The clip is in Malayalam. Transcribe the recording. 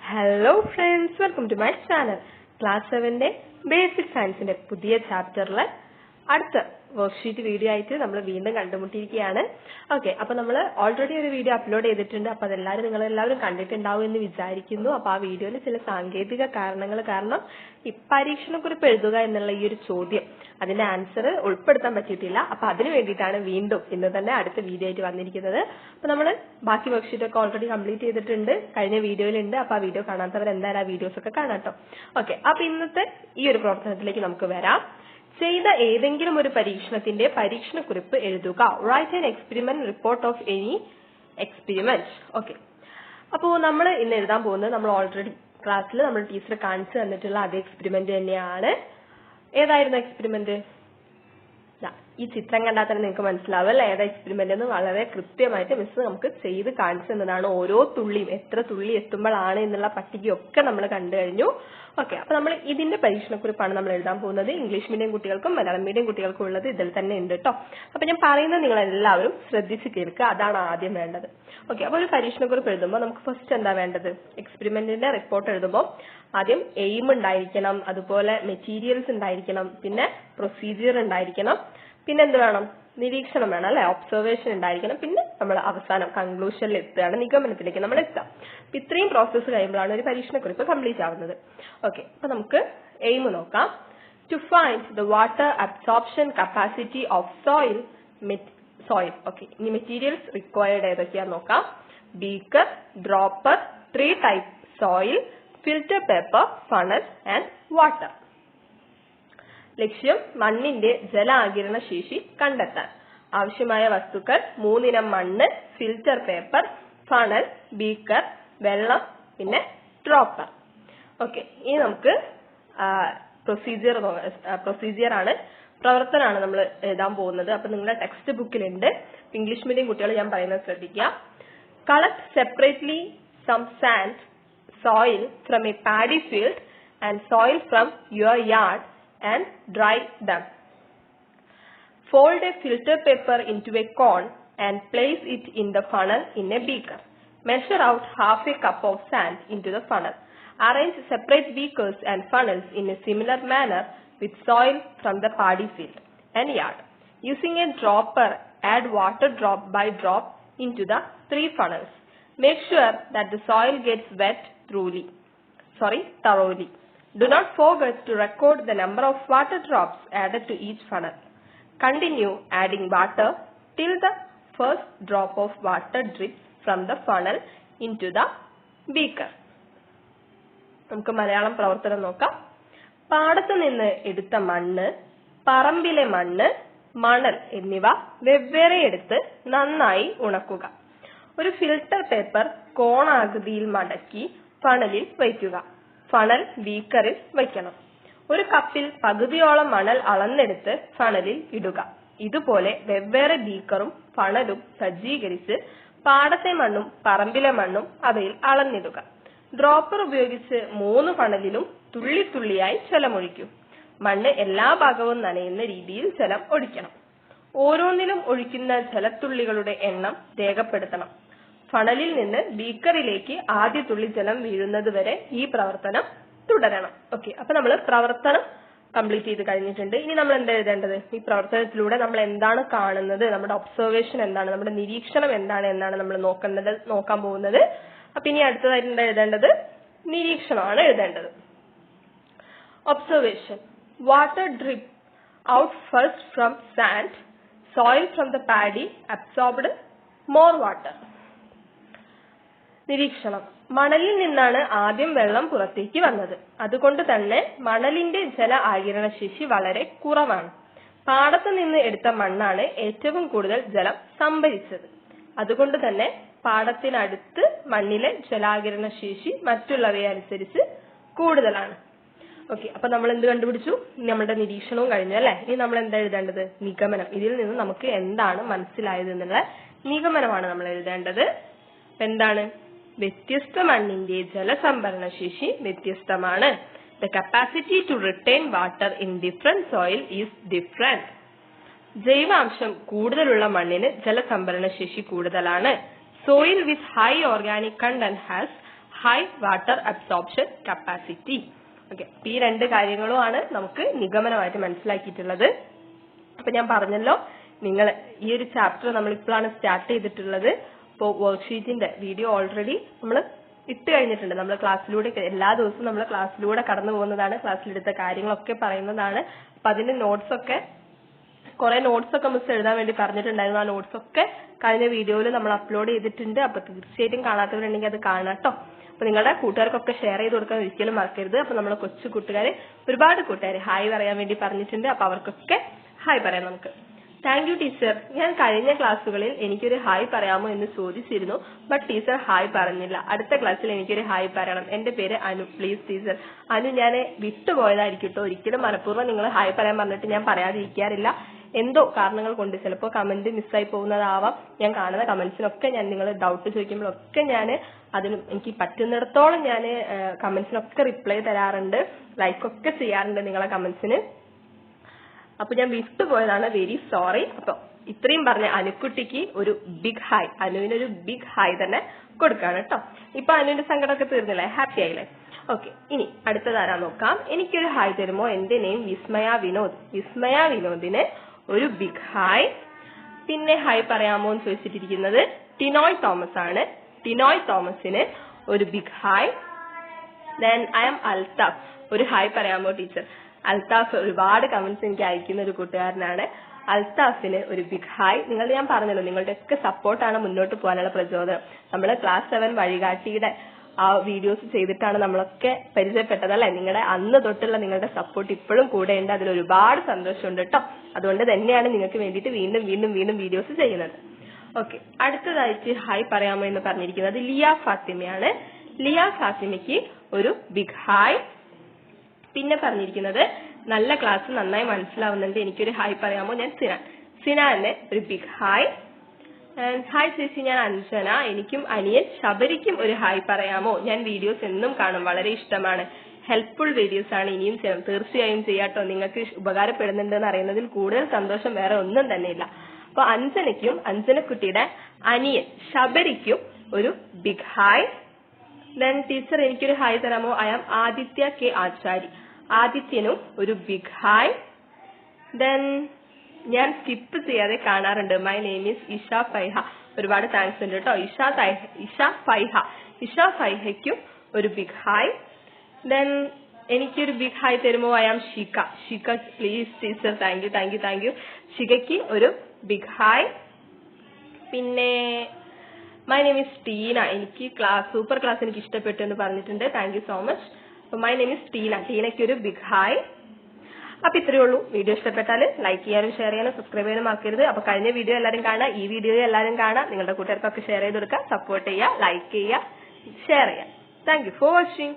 Hello friends, welcome to my channel. Class 7 Basic Science പുതിയ ചാപ്റ്ററിലെ അടുത്ത വർക്ക്ഷീറ്റ് വീഡിയോ ആയിട്ട് നമ്മൾ വീണ്ടും കണ്ടുമുട്ടിയിരിക്കുകയാണ്. ഓക്കെ, അപ്പോൾ നമ്മൾ ഓൾറെഡി ഒരു വീഡിയോ അപ്ലോഡ് ചെയ്തിട്ടുണ്ട്. അപ്പോൾ അതെല്ലാവരും നിങ്ങളെല്ലാവരും കണ്ടിട്ടുണ്ടാവും എന്ന് വിചാരിക്കുന്നു. അപ്പോൾ ആ വീഡിയോയിൽ ചില സാങ്കേതിക കാരണങ്ങൾ കാരണം ഈ പരീക്ഷണക്കുറിപ്പ് എഴുതുക എന്നുള്ള ഈ ഒരു ചോദ്യം അതിന്റെ ആൻസർ ഉൾപ്പെടുത്താൻ പറ്റിയിട്ടില്ല. അപ്പോൾ അതിന് വേണ്ടിയിട്ടാണ് വീണ്ടും ഇന്ന് തന്നെ അടുത്ത വീഡിയോ ആയിട്ട് വന്നിരിക്കുന്നത്. അപ്പോൾ നമ്മൾ ബാക്കി വർക്ക്ഷീറ്റ് ഒക്കെ ഓൾറെഡി കംപ്ലീറ്റ് ചെയ്തിട്ടുണ്ട്, കഴിഞ്ഞ വീഡിയോയിലുണ്ട്. അപ്പോൾ ആ വീഡിയോ കാണാത്തവർ എന്തായാലും ആ വീഡിയോസ് ഒക്കെ കാണാട്ടോ. ഓക്കെ, അപ്പോൾ ഇന്നത്തെ ഈ ഒരു പ്രവർത്തനത്തിലേക്ക് നമുക്ക് വരാം. ചെയ്ത ഏതെങ്കിലും ഒരു പരീക്ഷണത്തിന്റെ പരീക്ഷണക്കുറിപ്പ് എഴുതുക. Write an experiment report of any experiment. Okay, അപ്പോൾ നമ്മൾ ഇന്ന് എഴുതാൻ പോകുന്നത് നമ്മൾ ഓൾറെഡി ക്ലാസ്സിൽ നമ്മൾ ടീച്ചർ കാണിച്ചു തന്നിട്ടുള്ള അതേ എക്സ്പെരിമെന്റ് തന്നെയാണ്. ഏതായിരുന്നു എക്സ്പെരിമെന്റ്? ഈ ചിത്രം കണ്ടാൽ തന്നെ നിങ്ങൾക്ക് മനസ്സിലാവും അല്ലെ ഏതാ എക്സ്പെരിമെന്റ് എന്ന്. വളരെ കൃത്യമായിട്ട് മിസ് നമുക്ക് ചെയ്ത് കാണിച്ചു തന്നതാണ്. ഓരോ തുള്ളിയും എത്ര തുള്ളി എത്തുമ്പോഴാണ് എന്നുള്ള പട്ടികയൊക്കെ നമ്മൾ കണ്ടു കഴിഞ്ഞു. ഓക്കെ, അപ്പൊ നമ്മൾ ഇതിന്റെ പരീക്ഷണക്കുറിപ്പാണ് നമ്മൾ എഴുതാൻ പോകുന്നത്. ഇംഗ്ലീഷ് മീഡിയം കുട്ടികൾക്കും മലയാളം മീഡിയം കുട്ടികൾക്കും ഉള്ളത് ഇതിൽ തന്നെ ഉണ്ട് കേട്ടോ. അപ്പൊ ഞാൻ പറയുന്നത് നിങ്ങൾ എല്ലാവരും ശ്രദ്ധിച്ച് കേൾക്കുക, അതാണ് ആദ്യം വേണ്ടത്. ഓക്കെ, അപ്പൊ ഒരു പരീക്ഷണക്കുറിപ്പ് എഴുതുമ്പോൾ നമുക്ക് ഫസ്റ്റ് എന്താ വേണ്ടത്? എക്സ്പെരിമെന്റിന്റെ റിപ്പോർട്ട് എഴുതുമ്പോൾ ആദ്യം എയിം ഉണ്ടായിരിക്കണം, അതുപോലെ മെറ്റീരിയൽസ് ഉണ്ടായിരിക്കണം, പിന്നെ പ്രൊസീജിയർ ഉണ്ടായിരിക്കണം, പിന്നെ എന്ത് വേണം? നിരീക്ഷണം വേണം അല്ലെ, ഒബ്സർവേഷൻ ഉണ്ടായിരിക്കണം, പിന്നെ നമ്മൾ അവസാനം കൺക്ലൂഷനിൽ എത്തുകയാണ്, നിഗമനത്തിലേക്ക് നമ്മൾ എത്താം. അപ്പൊ ഇത്രയും പ്രോസസ്സ് കഴിയുമ്പോഴാണ് ഒരു പരീക്ഷണക്കുറിപ്പ് കംപ്ലീറ്റ് ആവുന്നത്. ഓക്കെ, അപ്പൊ നമുക്ക് എയിം നോക്കാം. To find the water absorption capacity of soil. Okay, ഇനി മെറ്റീരിയൽസ് റിക്വയർഡ് ഏതൊക്കെയാന്ന് നോക്കാം. Beaker, dropper, 3 type soil, filter paper, funnel and water. ലക്ഷ്യം മണ്ണിന്റെ ജല ആഗിരണ ശേഷി കണ്ടെത്താൻ. ആവശ്യമായ വസ്തുക്കൾ 3 ഇനം മണ്ണ്, ഫിൽറ്റർ പേപ്പർ, ഫണൽ, ബീക്കർ, വെള്ളം, ഡ്രോപ്പർ. ഓക്കെ, ഇനി നമുക്ക് പ്രൊസീജിയർ ആണ്, പ്രവർത്തനമാണ് നമ്മൾ എഴുതാൻ പോകുന്നത്. അപ്പൊ നിങ്ങളുടെ ടെക്സ്റ്റ് ബുക്കിലുണ്ട്. ഇംഗ്ലീഷ് മീഡിയം കുട്ടികൾ ഞാൻ പറയുന്നത് ശ്രദ്ധിക്കുക. Collect separately some sand, soil from a paddy field and soil from your yard and dry them. Fold a filter paper into a cone and place it in the funnel in a beaker. Measure out half a cup of sand into the funnel. Arrange separate beakers and funnels in a similar manner with soil from the paddy field and yard. Using a dropper, add water drop by drop into the 3 funnels. Make sure that the soil gets wet thoroughly. Do not forget to record the number of water drops added to each funnel. Continue adding water till the first drop of water drips from the funnel into the beaker. നമുക്ക് മലയാളം പ്രവർത്തനം നോക്കാം. പാടത്തു നിന്ന് എടുത്ത മണ്ണ്, പറമ്പിലെ മണ്ണ്, മണൽ എന്നിവ വെവ്വേറെ എടുത്ത് നന്നായി ഉണക്കുക. ഒരു ഫിൽട്ടർ പേപ്പർ കോണാകൃതിയിൽ മടക്കി ഫണലിൽ വയ്ക്കുക. ഫണൽ ബീക്കറിൽ വയ്ക്കണം. ഒരു കപ്പിൽ പകുതിയോളം മണൽ അളന്നെടുത്ത് ഫണലിൽ ഇടുക. ഇതുപോലെ വെവ്വേറെ ബീക്കറും ഫണലും സജ്ജീകരിച്ച് പാടത്തെ മണ്ണും പറമ്പിലെ മണ്ണും അവയിൽ അളന്നിടുക. ഡ്രോപ്പർ ഉപയോഗിച്ച് 3 ഫണലിലും തുള്ളി തുള്ളിയായി ജലമൊഴിക്കും. മണ്ണ് എല്ലാ ഭാഗവും നനയുന്ന രീതിയിൽ ജലം ഒഴിക്കണം. ഓരോന്നിലും ഒഴിക്കുന്ന ജലത്തുള്ളികളുടെ എണ്ണം രേഖപ്പെടുത്തണം. ഫണലിൽ നിന്ന് ബീക്കറിലേക്ക് ആദ്യ തുള്ളി ജലം വീഴുന്നത് വരെ ഈ പ്രവർത്തനം തുടരണം. ഓക്കെ, അപ്പൊ നമ്മൾ പ്രവർത്തനം കംപ്ലീറ്റ് ചെയ്ത് കഴിഞ്ഞിട്ടുണ്ട്. ഇനി നമ്മൾ എന്താ എഴുതേണ്ടത്? ഈ പ്രവർത്തനത്തിലൂടെ നമ്മൾ എന്താണ് കാണുന്നത്, നമ്മുടെ ഒബ്സർവേഷൻ എന്താണ്, നമ്മുടെ നിരീക്ഷണം എന്താണ് എന്നാണ് നമ്മൾ നോക്കാൻ പോകുന്നത്. അപ്പൊ ഇനി അടുത്തതായിട്ട് എന്താ എഴുതേണ്ടത്? നിരീക്ഷണമാണ് എഴുതേണ്ടത്. Observation. Water drip out first from sand, soil from the paddy absorbed more water. നിരീക്ഷണം. മണലിൽ നിന്നാണ് ആദ്യം വെള്ളം പുറത്തേക്ക് വന്നത്. അതുകൊണ്ട് തന്നെ മണലിന്റെ ജല ആഗിരണ ശേഷി വളരെ കുറവാണ്. പാടത്തു നിന്ന് എടുത്ത മണ്ണാണ് ഏറ്റവും കൂടുതൽ ജലം സംഭരിച്ചത്. അതുകൊണ്ട് തന്നെ പാടത്തിനടുത്ത് മണ്ണിലെ ജലാകിരണ ശേഷി മറ്റുള്ളവയെ അനുസരിച്ച് കൂടുതലാണ്. ഓക്കെ, അപ്പൊ നമ്മൾ എന്ത് കണ്ടുപിടിച്ചു? നമ്മുടെ നിരീക്ഷണവും കഴിഞ്ഞു അല്ലെ. ഇനി നമ്മൾ എന്താ എഴുതേണ്ടത്? നിഗമനം. ഇതിൽ നിന്ന് നമുക്ക് എന്താണ് മനസ്സിലായത് എന്നുള്ള നിഗമനമാണ് നമ്മൾ എഴുതേണ്ടത്. എന്താണ്? വ്യത്യസ്ത മണ്ണിന്റെ ജലസംഭരണ ശേഷി വ്യത്യസ്തമാണ്. The capacity to retain water in different soil is different. ജൈവാംശം കൂടുതലുള്ള മണ്ണിന് ജലസംഭരണ ശേഷി കൂടുതലാണ്. Soil with high organic content has high water absorption capacity. Okay, ഈ രണ്ട് കാര്യങ്ങളുമാണ് നമുക്ക് നിഗമനമായിട്ട് മനസ്സിലാക്കിയിട്ടുള്ളത്. അപ്പൊ ഞാൻ പറഞ്ഞല്ലോ, നിങ്ങൾ ഈ ഒരു ചാപ്റ്റർ നമ്മളിപ്പോഴാണ് സ്റ്റാർട്ട് ചെയ്തിട്ടുള്ളത്. ഇപ്പോൾ വർക്ക്ഷീറ്റിന്റെ വീഡിയോ ഓൾറെഡി നമ്മൾ ഇട്ട് കഴിഞ്ഞിട്ടുണ്ട്. നമ്മൾ ക്ലാസ്സിലൂടെ എല്ലാ ദിവസവും നമ്മൾ ക്ലാസ്സിലൂടെ കടന്നു പോകുന്നതാണ്, ക്ലാസ്സിലെടുത്ത കാര്യങ്ങളൊക്കെ പറയുന്നതാണ്. അപ്പൊ അതിന്റെ കുറെ നോട്ട്സ് ഒക്കെ മിസ് എഴുതാൻ വേണ്ടി പറഞ്ഞിട്ടുണ്ടായിരുന്നു. ആ നോട്ട്സ് ഒക്കെ കഴിഞ്ഞ വീഡിയോയിൽ നമ്മൾ അപ്ലോഡ് ചെയ്തിട്ടുണ്ട്. അപ്പൊ തീർച്ചയായിട്ടും കാണാത്തവരുണ്ടെങ്കിൽ അത് കാണാം കേട്ടോ. അപ്പൊ നിങ്ങളുടെ കൂട്ടുകാർക്കൊക്കെ ഷെയർ ചെയ്ത് കൊടുക്കാൻ ഒരിക്കലും മറക്കരുത്. അപ്പൊ നമ്മളെ കൊച്ചു കൂട്ടുകാരെ, ഒരുപാട് കൂട്ടുകാർ ഹായ് പറയാൻ വേണ്ടി പറഞ്ഞിട്ടുണ്ട്. അപ്പൊ അവർക്കൊക്കെ ഹായ് പറയാം നമുക്ക്. Thank you teacher. ഞാൻ കഴിഞ്ഞ ക്ലാസ്സുകളിൽ എനിക്കൊരു ഹായ് പറയാമോ എന്ന് ചോദിച്ചിരുന്നു. ബട്ട് ടീച്ചർ ഹായ് പറഞ്ഞില്ല. അടുത്ത ക്ലാസ്സിൽ എനിക്കൊരു ഹായ് പറയണം. എന്റെ പേര് അനു. Please teacher. അനു, ഞാൻ വിട്ടുപോയതായിരിക്കും കേട്ടോ. ഒരിക്കലും മനഃപൂർവ്വം നിങ്ങൾ ഹായ് പറയാൻ പറഞ്ഞിട്ട് ഞാൻ പറയാതിരിക്കാറില്ല. എന്തോ കാരണങ്ങൾ കൊണ്ട് ചിലപ്പോൾ കമന്റ് മിസ്സായി പോകുന്നതാവാം. ഞാൻ കാണുന്ന കമന്റ്സിനൊക്കെ ഞാൻ നിങ്ങൾ ഡൗട്ട് ചോദിക്കുമ്പോഴൊക്കെ ഞാൻ എനിക്ക് പറ്റുന്നിടത്തോളം ഞാൻ കമന്റ്സിനൊക്കെ റിപ്ലൈ തരാറുണ്ട്, ലൈക്കൊക്കെ ചെയ്യാറുണ്ട് നിങ്ങളെ കമന്റ്സിന്. അപ്പൊ ഞാൻ വിട്ടുപോയതാണ്, വെരി സോറി. അപ്പൊ ഇത്രയും പറഞ്ഞ അനുക്കുട്ടിക്ക് ഒരു ബിഗ് ഹായ്, അനുവിനൊരു ബിഗ് ഹായ് തന്നെ കൊടുക്കാണ് കേട്ടോ. ഇപ്പൊ അനുവിന്റെ സങ്കടമൊക്കെ തീർന്നില്ലേ, ഹാപ്പി ആയില്ലേ? ഓക്കെ, ഇനി അടുത്തതാരാ നോക്കാം. എനിക്കൊരു ഹായ് തരുമോ? എന്റെ നെയിം വിസ്മയ വിനോദ്. വിസ്മയ വിനോദിന് ഒരു ബിഗ് ഹായ്. പിന്നെ ഹായ് പറയാമോ എന്ന് ചോദിച്ചിട്ടിരിക്കുന്നത് ടിനോയ് തോമസ് ആണ്. ടിനോയ് തോമസിന് ഒരു big hi. Then I am Althaf. ഒരു ഹായ് പറയാമോ ടീച്ചർ? അൽതാഫ് ഒരുപാട് കമന്റ്സ് എനിക്ക് അയക്കുന്ന ഒരു കൂട്ടുകാരനാണ്. അൽതാഫിന് ഒരു ബിഗ് ഹായ്. ഞാൻ പറഞ്ഞല്ലോ, നിങ്ങളുടെ ഒക്കെ സപ്പോർട്ടാണ് മുന്നോട്ട് പോകാനുള്ള പ്രചോദനം. നമ്മൾ ക്ലാസ് 7 വഴികാട്ടിയുടെ ആ വീഡിയോസ് ചെയ്തിട്ടാണ് നമ്മളൊക്കെ പരിചയപ്പെട്ടത് അല്ലെ? നിങ്ങളുടെ അന്ന് തൊട്ടുള്ള നിങ്ങളുടെ സപ്പോർട്ട് ഇപ്പോഴും കൂടെ ഉണ്ട്. അതിൽ ഒരുപാട് സന്തോഷമുണ്ട് കേട്ടോ. അതുകൊണ്ട് തന്നെയാണ് നിങ്ങൾക്ക് വേണ്ടിയിട്ട് വീണ്ടും വീണ്ടും വീണ്ടും വീഡിയോസ് ചെയ്യുന്നത്. ഓക്കെ, അടുത്തതായിട്ട് ഹായ് പറയാമോ എന്ന് പറഞ്ഞിരിക്കുന്നത് ലിയ ഫാത്തിമയാണ്. ലിയ ഫാത്തിമയ്ക്ക് ഒരു ബിഗ് ഹായ്. പിന്നെ പറഞ്ഞിരിക്കുന്നത് നല്ല ക്ലാസ്, നന്നായി മനസ്സിലാവുന്നുണ്ട്, എനിക്കൊരു ഹായ് പറയാമോ? ഞാൻ സിനാൻ. സിനാന് ഒരു ബിഗ് ഹായ്. ഹായ് ചേച്ചി, ഞാൻ അഞ്ജന. എനിക്കും അനിയൻ ശബരിക്കും ഒരു ഹായ് പറയാമോ? ഞാൻ വീഡിയോസ് എന്നും കാണും, വളരെ ഇഷ്ടമാണ്, ഹെൽപ്ഫുൾ വീഡിയോസ് ആണ്, ഇനിയും ചെയ്യണം. തീർച്ചയായും ചെയ്യാട്ടോ. നിങ്ങൾക്ക് ഉപകാരപ്പെടുന്നുണ്ടെന്ന് അറിയുന്നതിൽ കൂടുതൽ സന്തോഷം വേറെ ഒന്നും തന്നെ ഇല്ല. അപ്പൊ അഞ്ജനയ്ക്കും അഞ്ജനക്കുട്ടിയുടെ അനിയൻ ശബരിക്കും ഒരു ബിഗ് ഹായ്. ദെൻ ടീച്ചർ, എനിക്കൊരു ഹായ് തരാമോ? I am Aditya K Achari. ആദിത്യനും ഒരു ബിഗ് ഹായ്. ദെൻ ഞാൻ സ്കിപ്പ് ചെയ്യാതെ കാണാറുണ്ട്. My name is Isha Faiha. ഒരുപാട് താങ്ക്സ് ഉണ്ട് കേട്ടോ. ഇഷ ഫൈഹയ്ക്കും ഒരു ബിഗ് ഹായ്. ദെൻ എനിക്കൊരു ബിഗ് ഹായ് തരുമോ? I am Shika. Shika please teacher. Thank you. ഷികയ്ക്ക് ഒരു ബിഗ് ഹായ്. പിന്നെ മൈ നെയിം ഈസ് ടീന. എനിക്ക് സൂപ്പർ ക്ലാസ് എനിക്ക് ഇഷ്ടപ്പെട്ടു എന്ന് പറഞ്ഞിട്ടുണ്ട്. Thank you so much. അപ്പൊ മൈ നെയിം ഈസ് ടീന. ടീനയ്ക്ക് ഒരു ബിഗ് ഹായ്. അപ്പൊ ഇത്രയേ ഉള്ളൂ. വീഡിയോ ഇഷ്ടപ്പെട്ടാൽ ലൈക്ക് ചെയ്യാനും ഷെയർ ചെയ്യാനും സബ്സ്ക്രൈബ് ചെയ്യാനും മറക്കരുത്. അപ്പൊ കഴിഞ്ഞ വീഡിയോ എല്ലാവരും കാണാം, ഈ വീഡിയോ എല്ലാവരും കാണാം. നിങ്ങളുടെ കൂട്ടുകാർക്കൊക്കെ ഷെയർ ചെയ്ത് കൊടുക്കുക, സപ്പോർട്ട് ചെയ്യുക, ലൈക്ക് ചെയ്യുക, ഷെയർ ചെയ്യുക. Thank you for watching.